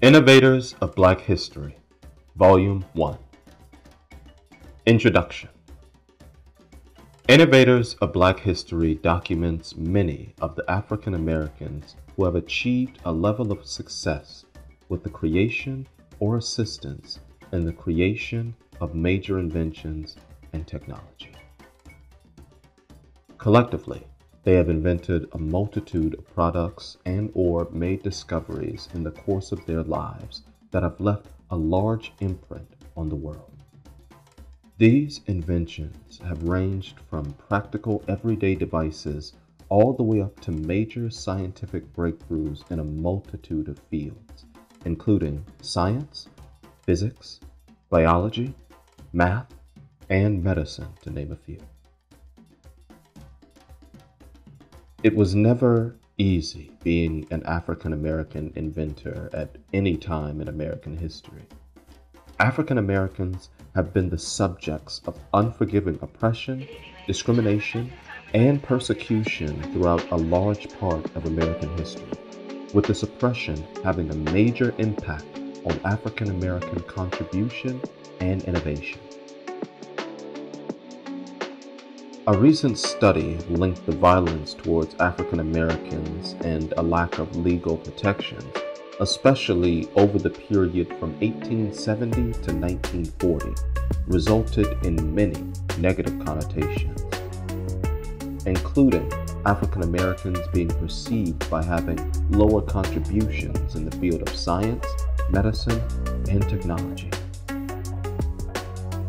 Innovators of Black History, Volume 1. Introduction. Innovators of Black History documents many of the African Americans who have achieved a level of success with the creation or assistance in the creation of major inventions and technology. Collectively, they have invented a multitude of products and/or made discoveries in the course of their lives that have left a large imprint on the world. These inventions have ranged from practical everyday devices all the way up to major scientific breakthroughs in a multitude of fields, including science, physics, biology, math, and medicine, to name a few. It was never easy being an African American inventor at any time in American history. African Americans have been the subjects of unforgiving oppression, discrimination, and persecution throughout a large part of American history, with this oppression having a major impact on African American contribution and innovation. A recent study linked the violence towards African Americans and a lack of legal protections, especially over the period from 1870 to 1940, resulted in many negative connotations, including African Americans being perceived by having lower contributions in the field of science, medicine, and technology.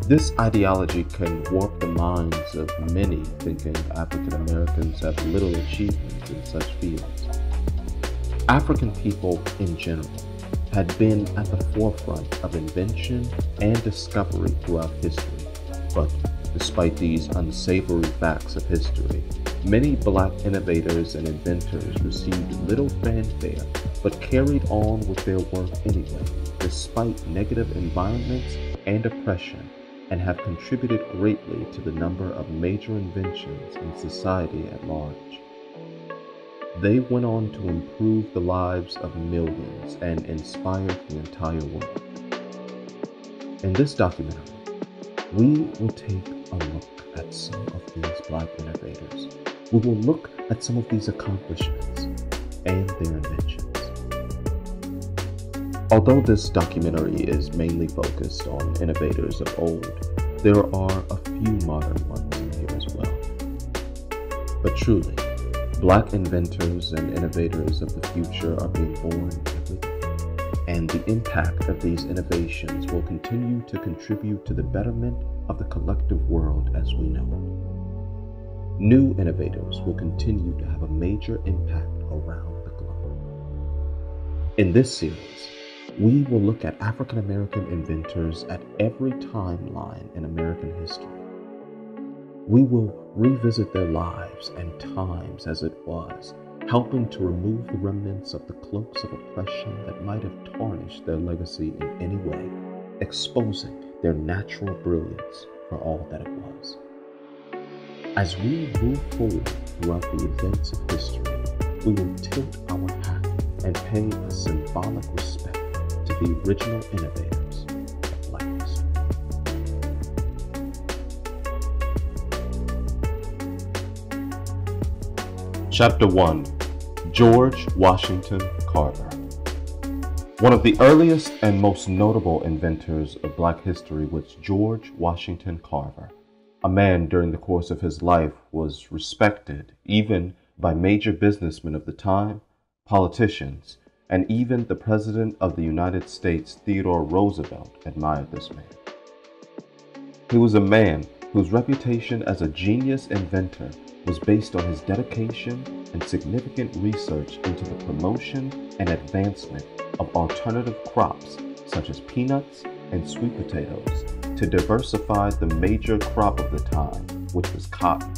This ideology can warp the minds of many, thinking African Americans have little achievement in such fields. African people in general had been at the forefront of invention and discovery throughout history, but despite these unsavory facts of history, many Black innovators and inventors received little fanfare but carried on with their work anyway, despite negative environments and oppression, and have contributed greatly to the number of major inventions in society at large. They went on to improve the lives of millions and inspired the entire world. In this documentary, we will take a look at some of these Black innovators. We will look at some of these accomplishments and their inventions. Although this documentary is mainly focused on innovators of old, there are a few modern ones in here as well. But truly, Black inventors and innovators of the future are being born every day, and the impact of these innovations will continue to contribute to the betterment of the collective world as we know it. New innovators will continue to have a major impact around the globe. In this series, we will look at African American inventors at every timeline in American history. We will revisit their lives and times as it was, helping to remove the remnants of the cloaks of oppression that might have tarnished their legacy in any way, exposing their natural brilliance for all that it was. As we move forward throughout the events of history, we will tilt our hat and pay a symbolic respect to the original innovators of Black history. Chapter 1. George Washington Carver. One of the earliest and most notable inventors of Black history was George Washington Carver. A man during the course of his life was respected even by major businessmen of the time, politicians, and even the President of the United States, Theodore Roosevelt, admired this man. He was a man whose reputation as a genius inventor was based on his dedication and significant research into the promotion and advancement of alternative crops such as peanuts and sweet potatoes to diversify the major crop of the time, which was cotton,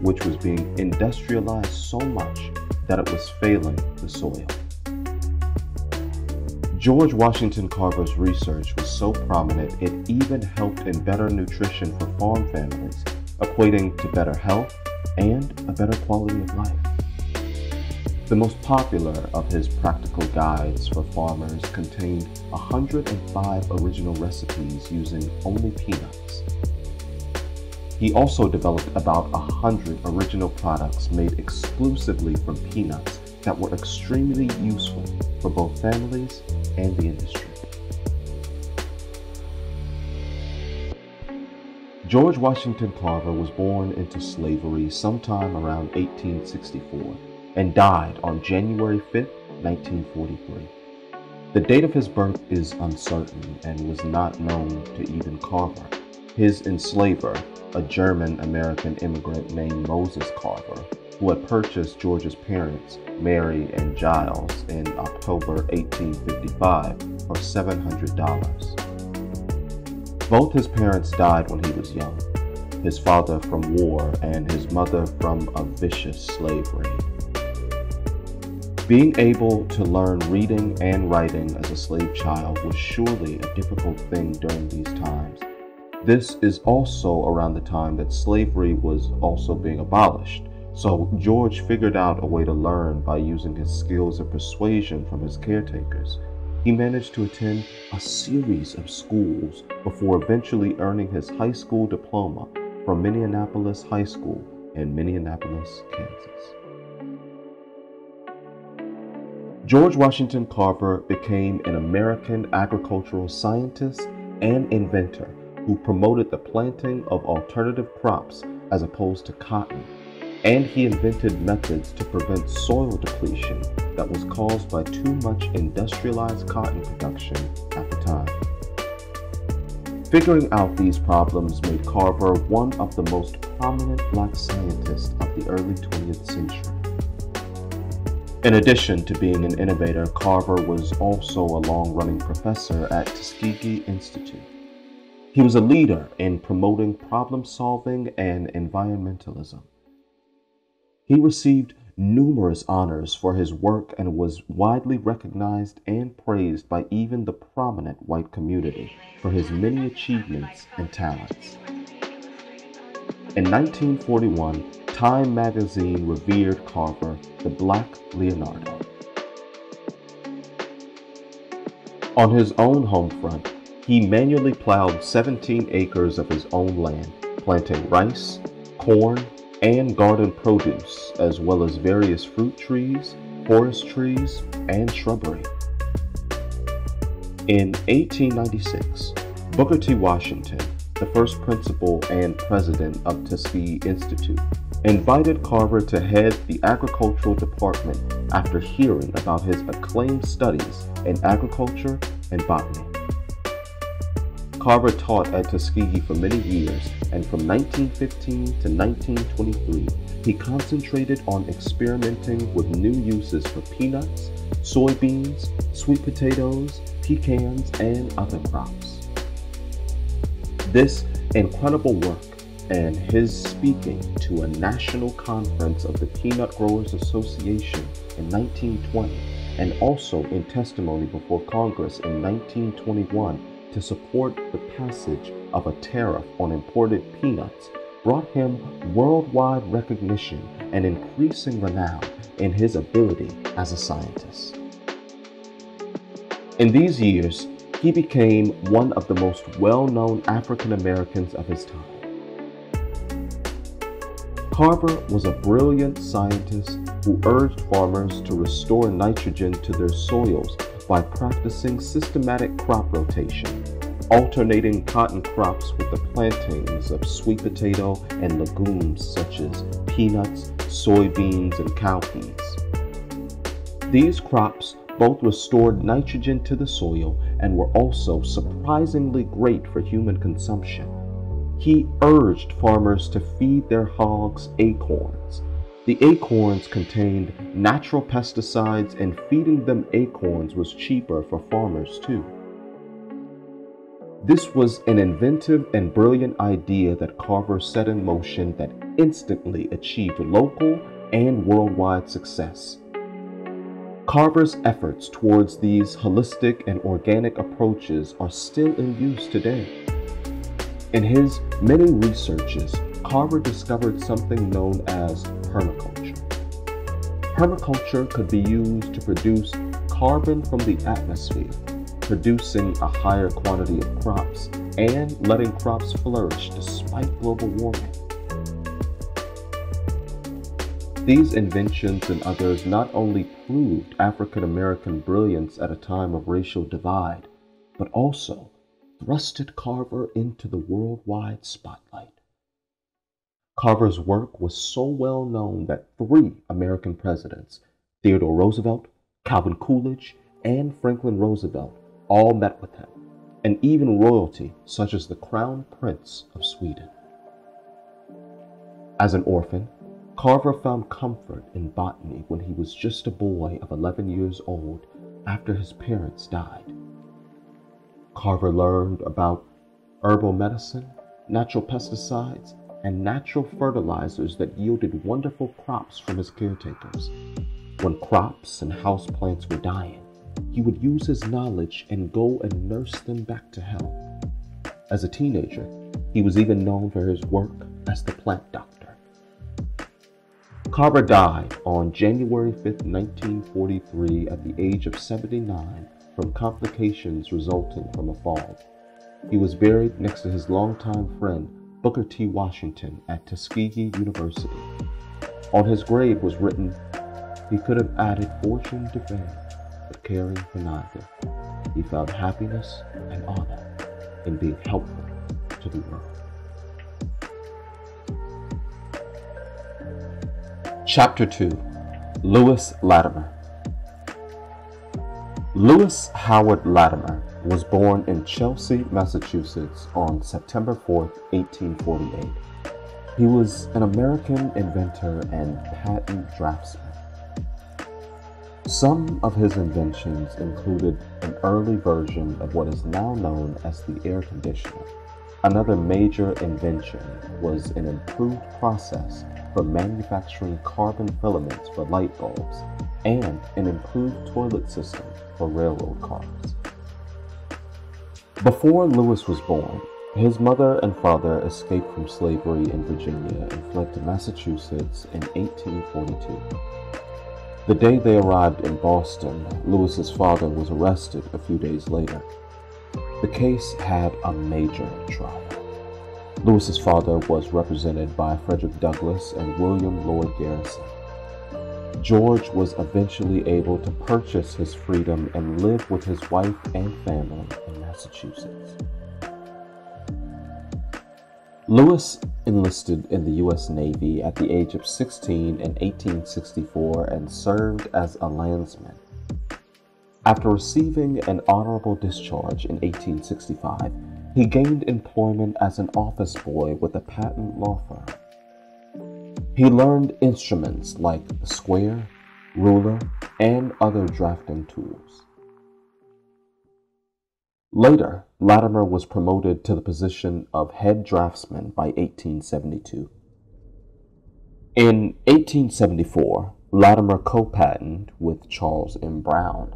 which was being industrialized so much that it was failing the soil. George Washington Carver's research was so prominent it even helped in better nutrition for farm families, equating to better health and a better quality of life. The most popular of his practical guides for farmers contained 105 original recipes using only peanuts. He also developed about 100 original products made exclusively from peanuts that were extremely useful for both families and the industry. George Washington Carver was born into slavery sometime around 1864 and died on January 5, 1943. The date of his birth is uncertain and was not known to even Carver. His enslaver, a German-American immigrant named Moses Carver, who had purchased George's parents, Mary and Giles, in October 1855 for $700. Both his parents died when he was young, his father from war and his mother from a vicious slave raid. Being able to learn reading and writing as a slave child was surely a difficult thing during these times. This is also around the time that slavery was also being abolished, so George figured out a way to learn by using his skills of persuasion from his caretakers. He managed to attend a series of schools before eventually earning his high school diploma from Minneapolis High School in Minneapolis, Kansas. George Washington Carver became an American agricultural scientist and inventor who promoted the planting of alternative crops as opposed to cotton, and he invented methods to prevent soil depletion that was caused by too much industrialized cotton production at the time. Figuring out these problems made Carver one of the most prominent Black scientists of the early 20th century. In addition to being an innovator, Carver was also a long-running professor at Tuskegee Institute. He was a leader in promoting problem-solving and environmentalism. He received numerous honors for his work and was widely recognized and praised by even the prominent white community for his many achievements and talents. In 1941, Time magazine revered Carver the Black Leonardo. On his own home front, he manually plowed 17 acres of his own land, planting rice, corn, and garden produce, as well as various fruit trees, forest trees, and shrubbery. In 1896, Booker T. Washington, the first principal and president of Tuskegee Institute, invited Carver to head the agricultural department after hearing about his acclaimed studies in agriculture and botany. Carver taught at Tuskegee for many years, and from 1915 to 1923, he concentrated on experimenting with new uses for peanuts, soybeans, sweet potatoes, pecans, and other crops. This incredible work and his speaking to a national conference of the Peanut Growers Association in 1920, and also in testimony before Congress in 1921 to support the passage of a tariff on imported peanuts, brought him worldwide recognition and increasing renown in his ability as a scientist. In these years, he became one of the most well-known African Americans of his time. Carver was a brilliant scientist who urged farmers to restore nitrogen to their soils by practicing systematic crop rotation, alternating cotton crops with the plantings of sweet potato and legumes such as peanuts, soybeans, and cowpeas. These crops both restored nitrogen to the soil and were also surprisingly great for human consumption. He urged farmers to feed their hogs acorns. The acorns contained natural pesticides, and feeding them acorns was cheaper for farmers too. This was an inventive and brilliant idea that Carver set in motion that instantly achieved local and worldwide success. Carver's efforts towards these holistic and organic approaches are still in use today. In his many researches, Carver discovered something known as permaculture. Permaculture could be used to produce carbon from the atmosphere, producing a higher quantity of crops and letting crops flourish despite global warming. These inventions and others not only proved African American brilliance at a time of racial divide, but also thrusted Carver into the worldwide spotlight. Carver's work was so well known that 3 American presidents, Theodore Roosevelt, Calvin Coolidge, and Franklin Roosevelt, all met with him, and even royalty such as the Crown Prince of Sweden. As an orphan, Carver found comfort in botany when he was just a boy of 11 years old after his parents died. Carver learned about herbal medicine, natural pesticides, and natural fertilizers that yielded wonderful crops from his caretakers. When crops and houseplants were dying, he would use his knowledge and go and nurse them back to health. As a teenager, he was even known for his work as the plant doctor. Carver died on January 5, 1943 at the age of 79 from complications resulting from a fall. He was buried next to his longtime friend Booker T. Washington at Tuskegee University. On his grave was written, "He could have added fortune to fame, but caring for neither. He found happiness and honor in being helpful to the world." Chapter 2. Lewis Latimer. Lewis Howard Latimer was born in Chelsea, Massachusetts on September 4, 1848. He was an American inventor and patent draftsman. Some of his inventions included an early version of what is now known as the air conditioner. Another major invention was an improved process for manufacturing carbon filaments for light bulbs and an improved toilet system for railroad cars. Before Lewis was born, his mother and father escaped from slavery in Virginia and fled to Massachusetts in 1842. The day they arrived in Boston, Lewis's father was arrested a few days later. The case had a major trial. Lewis's father was represented by Frederick Douglass and William Lloyd Garrison. George was eventually able to purchase his freedom and live with his wife and family in Massachusetts. Lewis enlisted in the U.S. Navy at the age of 16 in 1864 and served as a landsman. After receiving an honorable discharge in 1865, he gained employment as an office boy with a patent law firm. He learned instruments like the square, ruler, and other drafting tools. Later, Latimer was promoted to the position of head draftsman by 1872. In 1874, Latimer co-patented with Charles M. Brown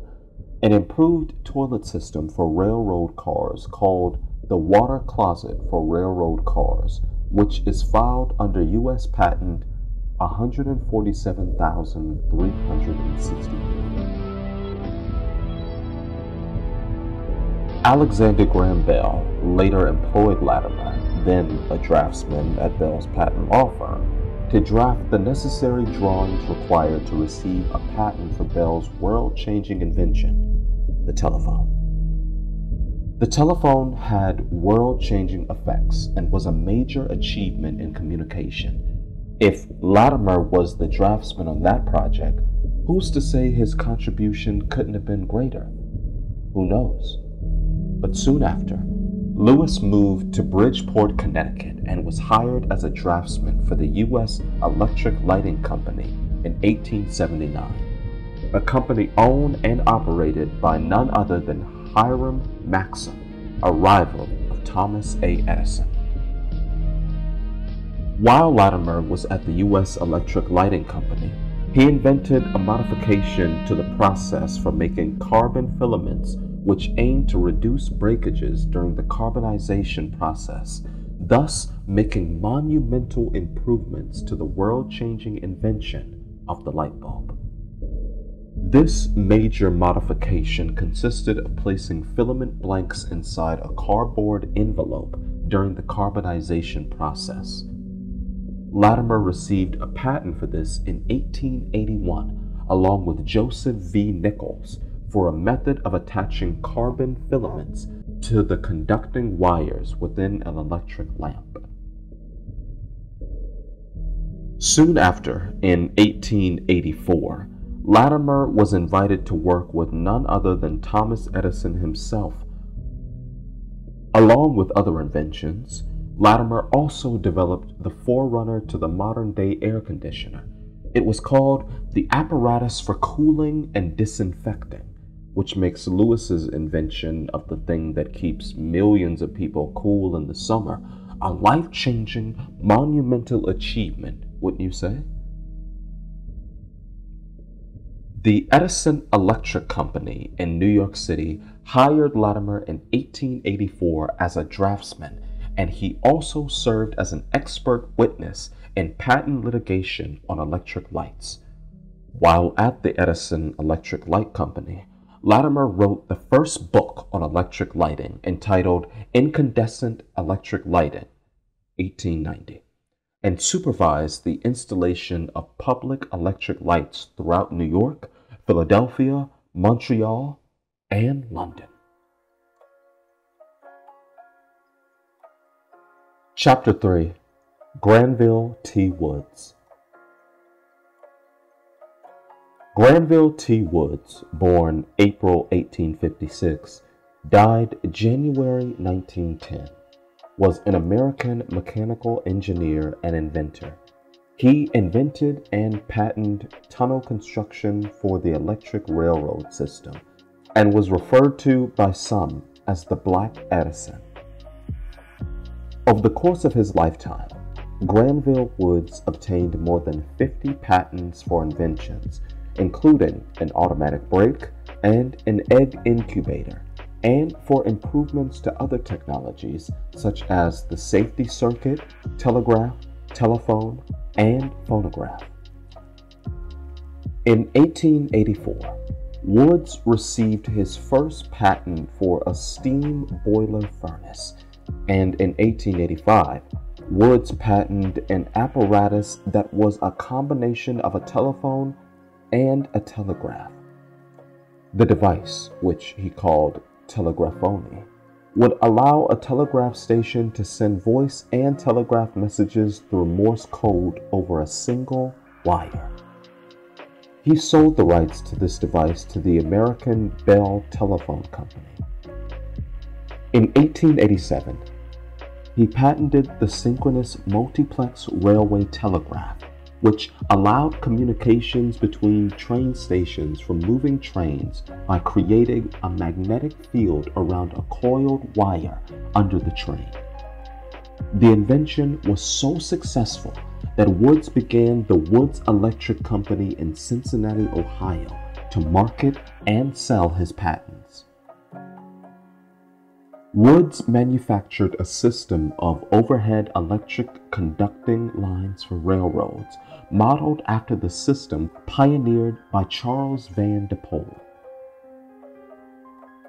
an improved toilet system for railroad cars called the Water Closet for Railroad Cars, which is filed under U.S. Patent 147,363. Alexander Graham Bell later employed Latimer, then a draftsman at Bell's patent law firm, to draft the necessary drawings required to receive a patent for Bell's world-changing invention, the telephone. The telephone had world-changing effects and was a major achievement in communication. If Latimer was the draftsman on that project, who's to say his contribution couldn't have been greater? Who knows? But soon after, Lewis moved to Bridgeport, Connecticut, and was hired as a draftsman for the U.S. Electric Lighting Company in 1879, a company owned and operated by none other than Hiram Maxim, a rival of Thomas A. Edison. While Latimer was at the U.S. Electric Lighting Company, he invented a modification to the process for making carbon filaments which aimed to reduce breakages during the carbonization process, thus making monumental improvements to the world-changing invention of the light bulb. This major modification consisted of placing filament blanks inside a cardboard envelope during the carbonization process. Latimer received a patent for this in 1881, along with Joseph V. Nichols, for a method of attaching carbon filaments to the conducting wires within an electric lamp. Soon after, in 1884, Latimer was invited to work with none other than Thomas Edison himself. Along with other inventions, Latimer also developed the forerunner to the modern-day air conditioner. It was called the apparatus for cooling and disinfecting, which makes Lewis's invention of the thing that keeps millions of people cool in the summer a life-changing, monumental achievement, wouldn't you say? The Edison Electric Company in New York City hired Latimer in 1884 as a draftsman, and he also served as an expert witness in patent litigation on electric lights. While at the Edison Electric Light Company, Latimer wrote the first book on electric lighting entitled Incandescent Electric Lighting, 1890, and supervised the installation of public electric lights throughout New York, Philadelphia, Montreal, and London. Chapter 3. Granville T. Woods. Granville T. Woods, born April 1856, died January 1910, was an American mechanical engineer and inventor. He invented and patented tunnel construction for the electric railroad system and was referred to by some as the Black Edison. Over the course of his lifetime, Granville Woods obtained more than 50 patents for inventions, including an automatic brake and an egg incubator, and for improvements to other technologies such as the safety circuit, telegraph, telephone, and phonograph. In 1884, Woods received his first patent for a steam boiler furnace, and in 1885, Woods patented an apparatus that was a combination of a telephone and a telegraph. The device, which he called telegraphony, would allow a telegraph station to send voice and telegraph messages through Morse code over a single wire. He sold the rights to this device to the American Bell Telephone Company. In 1887, he patented the synchronous multiplex railway telegraph, which allowed communications between train stations from moving trains by creating a magnetic field around a coiled wire under the train. The invention was so successful that Woods began the Woods Electric Company in Cincinnati, Ohio, to market and sell his patents. Woods manufactured a system of overhead electric conducting lines for railroads, modeled after the system pioneered by Charles Van de Pole.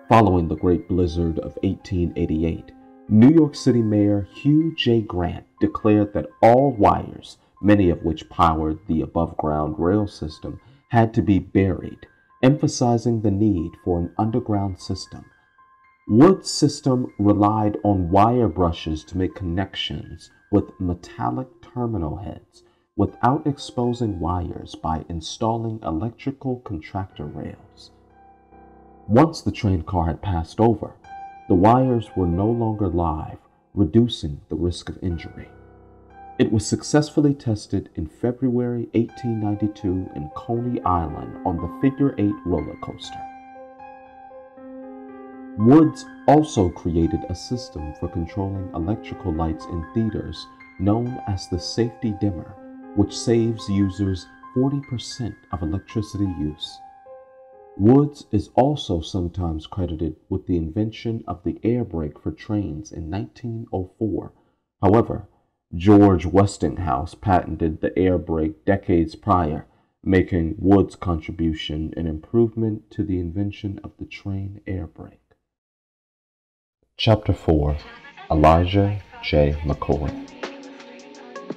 Following the Great Blizzard of 1888, New York City Mayor Hugh J. Grant declared that all wires, many of which powered the above-ground rail system, had to be buried, emphasizing the need for an underground system. Wood's system relied on wire brushes to make connections with metallic terminal heads without exposing wires by installing electrical contractor rails. Once the train car had passed over, the wires were no longer live, reducing the risk of injury. It was successfully tested in February 1892 in Coney Island on the Figure 8 roller coaster. Woods also created a system for controlling electrical lights in theaters known as the safety dimmer, which saves users 40% of electricity use. Woods is also sometimes credited with the invention of the air brake for trains in 1904. However, George Westinghouse patented the air brake decades prior, making Wood's contribution an improvement to the invention of the train air brake. Chapter 4. Elijah J. McCoy.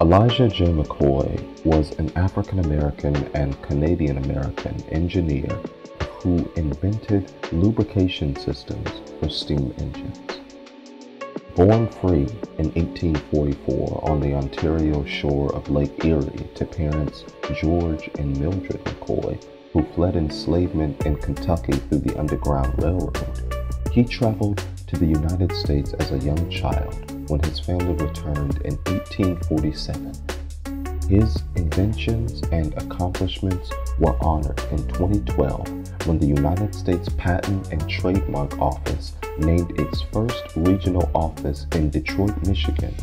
Elijah J. McCoy was an African-American and Canadian-American engineer who invented lubrication systems for steam engines. Born free in 1844 on the Ontario shore of Lake Erie to parents George and Mildred McCoy, who fled enslavement in Kentucky through the Underground Railroad, he traveled to the United States as a young child when his family returned in 1847. His inventions and accomplishments were honored in 2012 when the United States Patent and Trademark Office named its first regional office in Detroit, Michigan,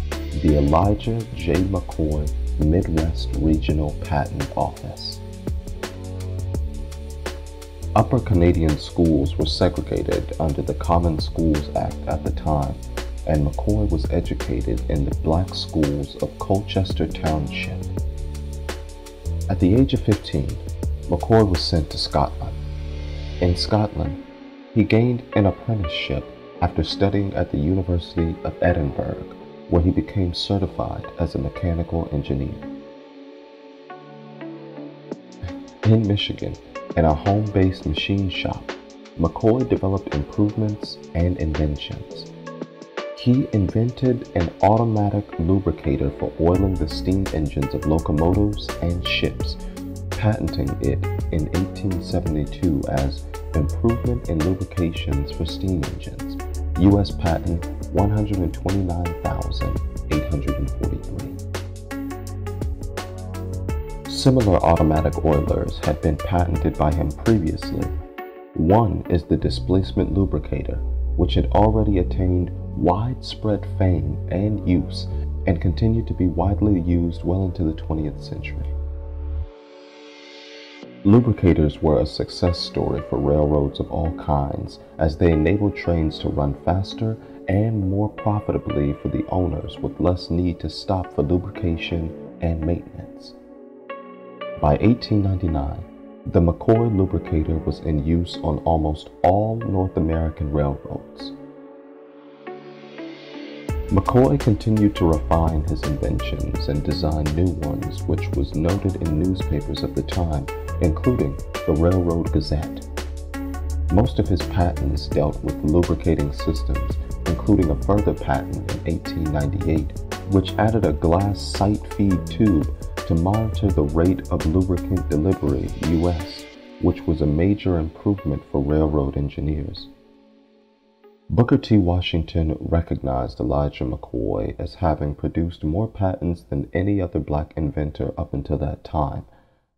the Elijah J. McCoy Midwest Regional Patent Office. Upper Canadian schools were segregated under the Common Schools Act at the time, and McCoy was educated in the black schools of Colchester Township. At the age of 15, McCoy was sent to Scotland. In Scotland, he gained an apprenticeship after studying at the University of Edinburgh, where he became certified as a mechanical engineer. In Michigan, in a home-based machine shop, McCoy developed improvements and inventions. He invented an automatic lubricator for oiling the steam engines of locomotives and ships, patenting it in 1872 as Improvement in Lubrications for Steam Engines, U.S. Patent 129,843. Similar automatic oilers had been patented by him previously. One is the displacement lubricator, which had already attained widespread fame and use and continued to be widely used well into the 20th century. Lubricators were a success story for railroads of all kinds, as they enabled trains to run faster and more profitably for the owners with less need to stop for lubrication and maintenance. By 1899, the McCoy lubricator was in use on almost all North American railroads. McCoy continued to refine his inventions and design new ones, which was noted in newspapers of the time, including the Railroad Gazette. Most of his patents dealt with lubricating systems, including a further patent in 1898, which added a glass sight feed tube to monitor the rate of lubricant delivery U.S., which was a major improvement for railroad engineers. Booker T. Washington recognized Elijah McCoy as having produced more patents than any other black inventor up until that time.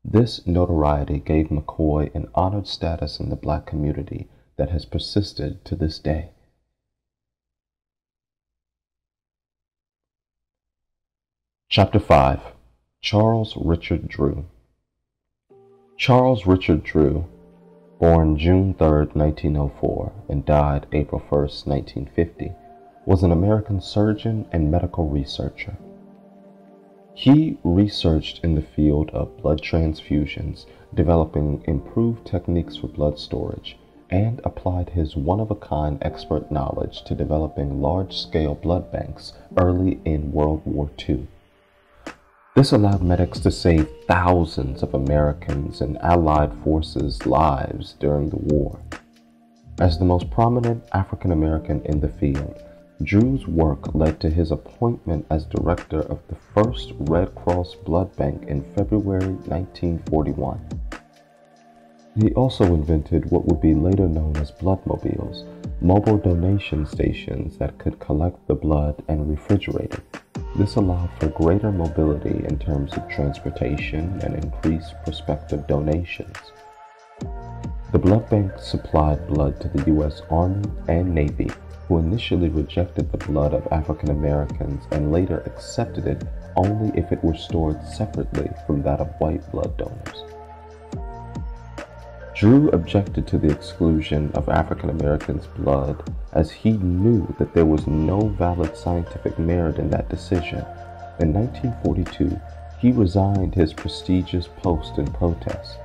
This notoriety gave McCoy an honored status in the black community that has persisted to this day. Chapter 5. Charles Richard Drew. Charles Richard Drew, born June 3, 1904, and died April 1, 1950, was an American surgeon and medical researcher. He researched in the field of blood transfusions, developing improved techniques for blood storage, and applied his one-of-a-kind expert knowledge to developing large-scale blood banks early in World War II. This allowed medics to save thousands of Americans and Allied forces' lives during the war. As the most prominent African American in the field, Drew's work led to his appointment as director of the first Red Cross blood bank in February 1941. He also invented what would be later known as bloodmobiles, mobile donation stations that could collect the blood and refrigerate it. This allowed for greater mobility in terms of transportation and increased prospective donations. The blood bank supplied blood to the U.S. Army and Navy, who initially rejected the blood of African Americans and later accepted it only if it were stored separately from that of white blood donors. Drew objected to the exclusion of African Americans' blood, as he knew that there was no valid scientific merit in that decision. In 1942, he resigned his prestigious post in protest.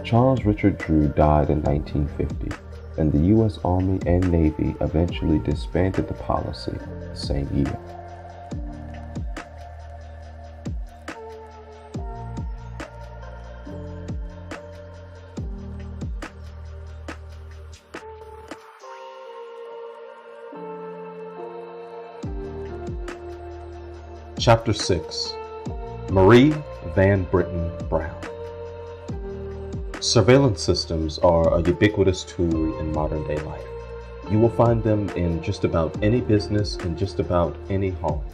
Charles Richard Drew died in 1950, and the U.S. Army and Navy eventually disbanded the policy the same year. Chapter 6. Marie Van Britten Brown. Surveillance systems are a ubiquitous tool in modern-day life. You will find them in just about any business and just about any home.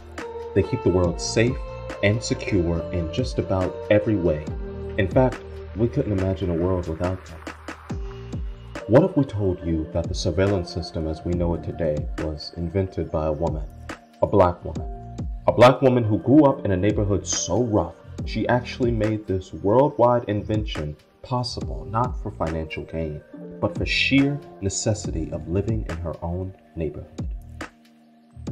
They keep the world safe and secure in just about every way. In fact, we couldn't imagine a world without them. What if we told you that the surveillance system as we know it today was invented by a woman, a black woman? A black woman who grew up in a neighborhood so rough, she actually made this worldwide invention possible not for financial gain, but for sheer necessity of living in her own neighborhood.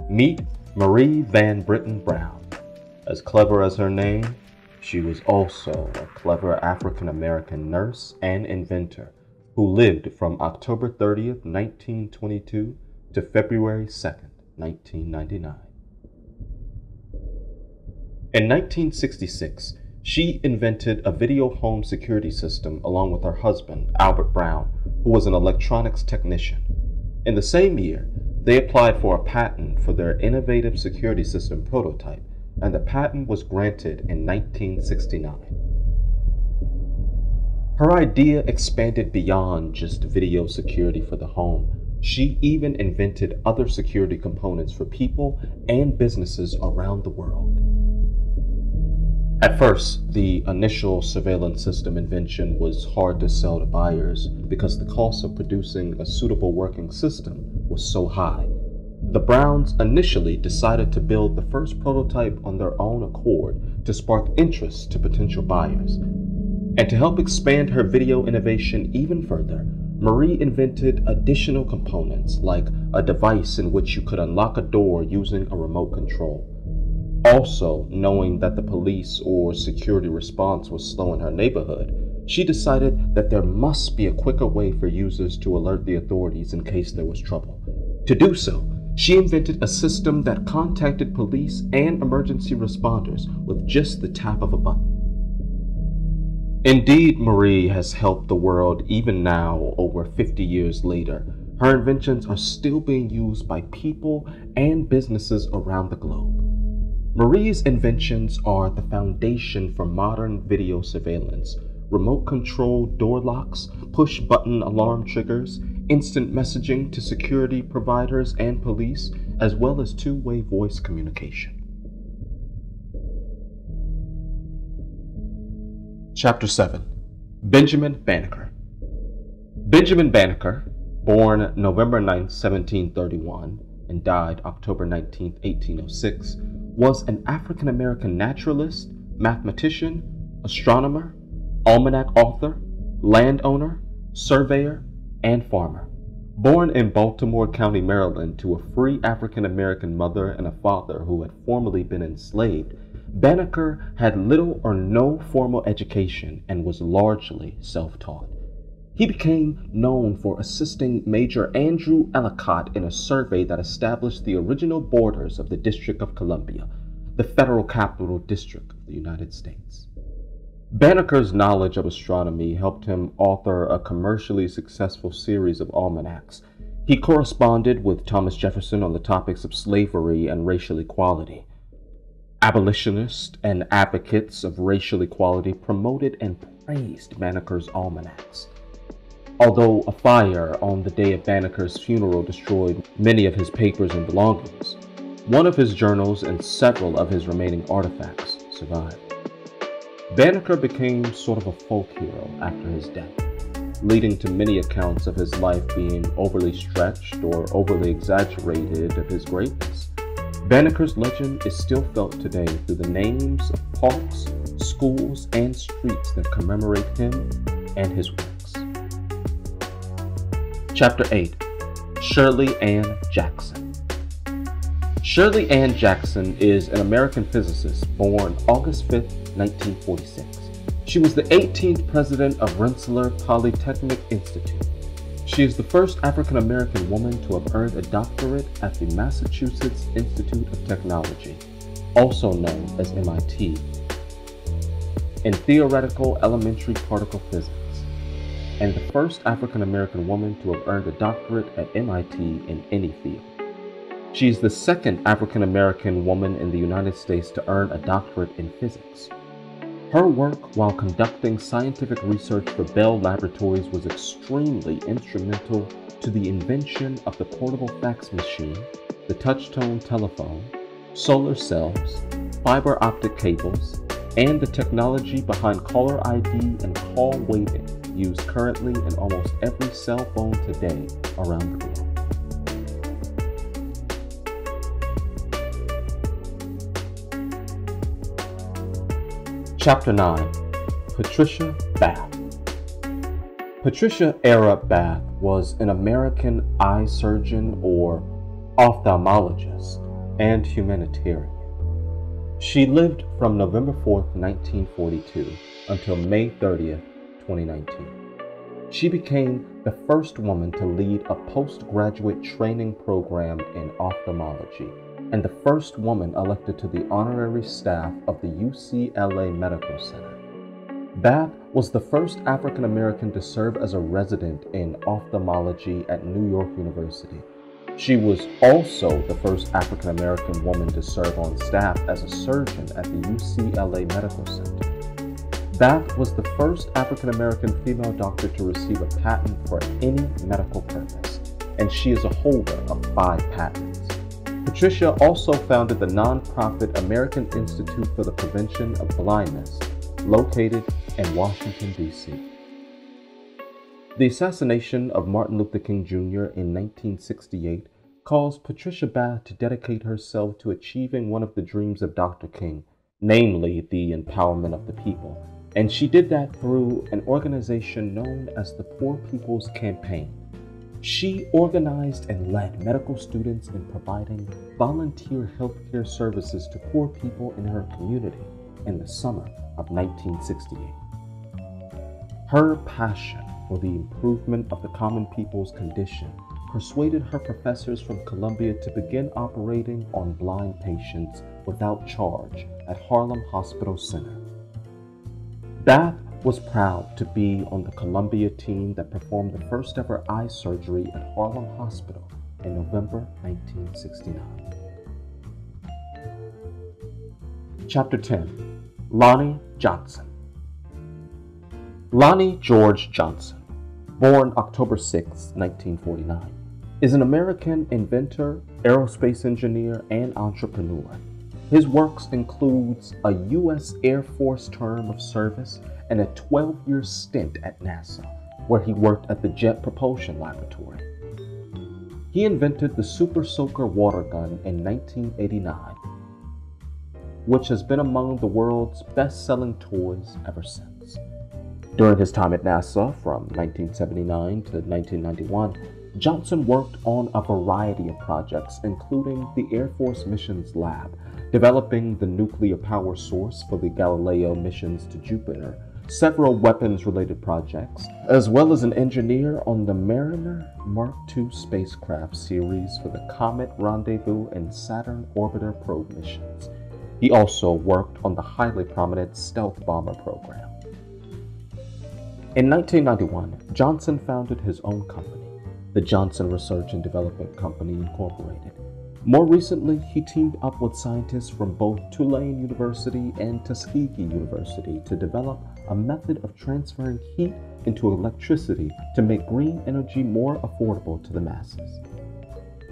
Meet Marie Van Britten Brown. As clever as her name, she was also a clever African-American nurse and inventor who lived from October 30th, 1922 to February 2nd, 1999. In 1966, she invented a video home security system along with her husband, Albert Brown, who was an electronics technician. In the same year, they applied for a patent for their innovative security system prototype, and the patent was granted in 1969. Her idea expanded beyond just video security for the home. She even invented other security components for people and businesses around the world. At first, the initial surveillance system invention was hard to sell to buyers because the cost of producing a suitable working system was so high. The Browns initially decided to build the first prototype on their own accord to spark interest to potential buyers. And to help expand her video innovation even further, Marie invented additional components like a device in which you could unlock a door using a remote control. Also, knowing that the police or security response was slow in her neighborhood, she decided that there must be a quicker way for users to alert the authorities in case there was trouble. To do so, she invented a system that contacted police and emergency responders with just the tap of a button. Indeed, Marie has helped the world even now, over 50 years later. Her inventions are still being used by people and businesses around the globe. Marie's inventions are the foundation for modern video surveillance: remote control door locks, push button alarm triggers, instant messaging to security providers and police, as well as two-way voice communication. Chapter 7. Benjamin Banneker. Benjamin Banneker, born November 9, 1731, and died October 19, 1806, was an African-American naturalist, mathematician, astronomer, almanac author, landowner, surveyor, and farmer. Born in Baltimore County, Maryland, to a free African-American mother and a father who had formerly been enslaved, Banneker had little or no formal education and was largely self-taught. He became known for assisting Major Andrew Ellicott in a survey that established the original borders of the District of Columbia, the federal capital district of the United States. Banneker's knowledge of astronomy helped him author a commercially successful series of almanacs. He corresponded with Thomas Jefferson on the topics of slavery and racial equality. Abolitionists and advocates of racial equality promoted and praised Banneker's almanacs. Although a fire on the day of Banneker's funeral destroyed many of his papers and belongings, one of his journals and several of his remaining artifacts survived. Banneker became sort of a folk hero after his death, leading to many accounts of his life being overly stretched or overly exaggerated of his greatness. Banneker's legend is still felt today through the names of parks, schools, and streets that commemorate him and his works. Chapter 8. Shirley Ann Jackson. Shirley Ann Jackson is an American physicist born August 5, 1946. She was the 18th president of Rensselaer Polytechnic Institute. She is the first African American woman to have earned a doctorate at the Massachusetts Institute of Technology, also known as MIT, in theoretical elementary particle physics, and the first African American woman to have earned a doctorate at MIT in any field. She is the second African American woman in the United States to earn a doctorate in physics. Her work while conducting scientific research for Bell Laboratories was extremely instrumental to the invention of the portable fax machine, the touch-tone telephone, solar cells, fiber optic cables, and the technology behind caller ID and call waiting used currently in almost every cell phone today around the globe. Chapter 9. Patricia Bath. Patricia Era Bath was an American eye surgeon or ophthalmologist and humanitarian. She lived from November 4th, 1942 until May 30th, 2019. She became the first woman to lead a postgraduate training program in ophthalmology and the first woman elected to the honorary staff of the UCLA Medical Center. Bath was the first African American to serve as a resident in ophthalmology at New York University. She was also the first African American woman to serve on staff as a surgeon at the UCLA Medical Center. Bath was the first African American female doctor to receive a patent for any medical purpose, and she is a holder of 5 patents. Patricia also founded the nonprofit American Institute for the Prevention of Blindness, located in Washington, D.C. The assassination of Martin Luther King Jr. in 1968 caused Patricia Bath to dedicate herself to achieving one of the dreams of Dr. King, namely the empowerment of the people, and she did that through an organization known as the Poor People's Campaign. She organized and led medical students in providing volunteer healthcare services to poor people in her community in the summer of 1968. Her passion for the improvement of the common people's condition persuaded her professors from Columbia to begin operating on blind patients without charge at Harlem Hospital Center. Bath was proud to be on the Columbia team that performed the first ever eye surgery at Harlem Hospital in November 1969. Chapter 10. Lonnie Johnson. Lonnie George Johnson, born October 6, 1949, is an American inventor, aerospace engineer, and entrepreneur. His works includes a U.S. Air Force term of service and a 12-year stint at NASA, where he worked at the Jet Propulsion Laboratory. He invented the Super Soaker water gun in 1989, which has been among the world's best-selling toys ever since. During his time at NASA, from 1979 to 1991, Johnson worked on a variety of projects, including the Air Force Missions Lab, developing the nuclear power source for the Galileo missions to Jupiter, several weapons-related projects, as well as an engineer on the Mariner Mark II spacecraft series for the Comet Rendezvous and Saturn Orbiter probe missions. He also worked on the highly prominent Stealth Bomber program. In 1991, Johnson founded his own company, the Johnson Research and Development Company, Incorporated. More recently, he teamed up with scientists from both Tulane University and Tuskegee University to develop a method of transferring heat into electricity to make green energy more affordable to the masses.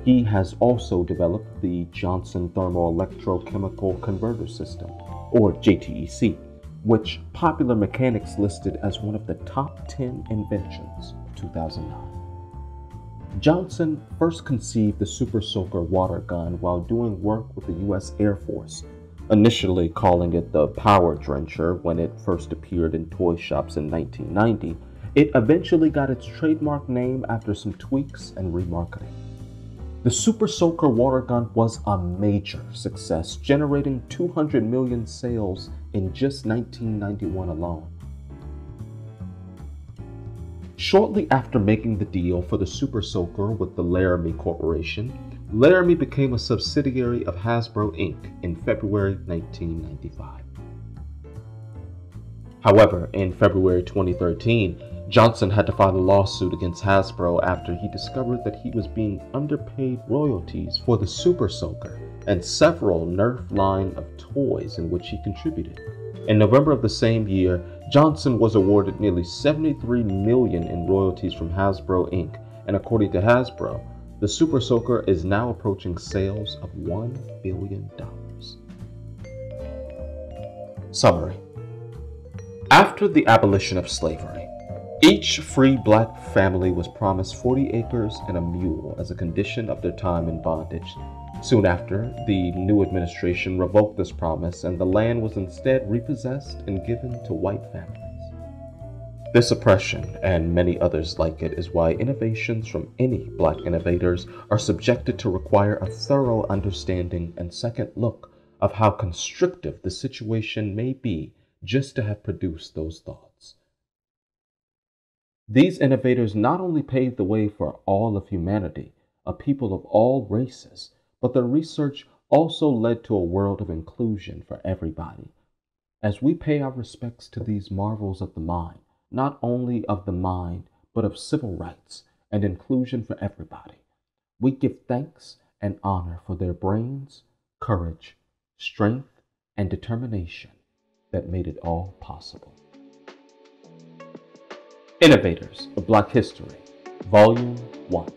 He has also developed the Johnson Thermoelectrochemical Converter System, or JTEC, which Popular Mechanics listed as one of the top 10 inventions of 2009. Johnson first conceived the Super Soaker water gun while doing work with the U.S. Air Force, initially calling it the Power Drencher when it first appeared in toy shops in 1990. It eventually got its trademark name after some tweaks and remarketing. The Super Soaker water gun was a major success, generating 200 million sales in just 1991 alone. Shortly after making the deal for the Super Soaker with the Laramie Corporation, Laramie became a subsidiary of Hasbro Inc. in February 1995. However, in February 2013, Johnson had to file a lawsuit against Hasbro after he discovered that he was being underpaid royalties for the Super Soaker and several Nerf line of toys in which he contributed. In November of the same year, Johnson was awarded nearly $73 million in royalties from Hasbro Inc., and according to Hasbro, the Super Soaker is now approaching sales of $1 billion. Summary. After the abolition of slavery, each free black family was promised 40 acres and a mule as a condition of their time in bondage. Soon after, the new administration revoked this promise and the land was instead repossessed and given to white families. This oppression, and many others like it, is why innovations from any black innovators are subjected to require a thorough understanding and second look of how constrictive the situation may be just to have produced those thoughts. These innovators not only paved the way for all of humanity, a people of all races, but their research also led to a world of inclusion for everybody. As we pay our respects to these marvels of the mind, not only of the mind, but of civil rights and inclusion for everybody, we give thanks and honor for their brains, courage, strength, and determination that made it all possible. Innovators of Black History, Volume 1.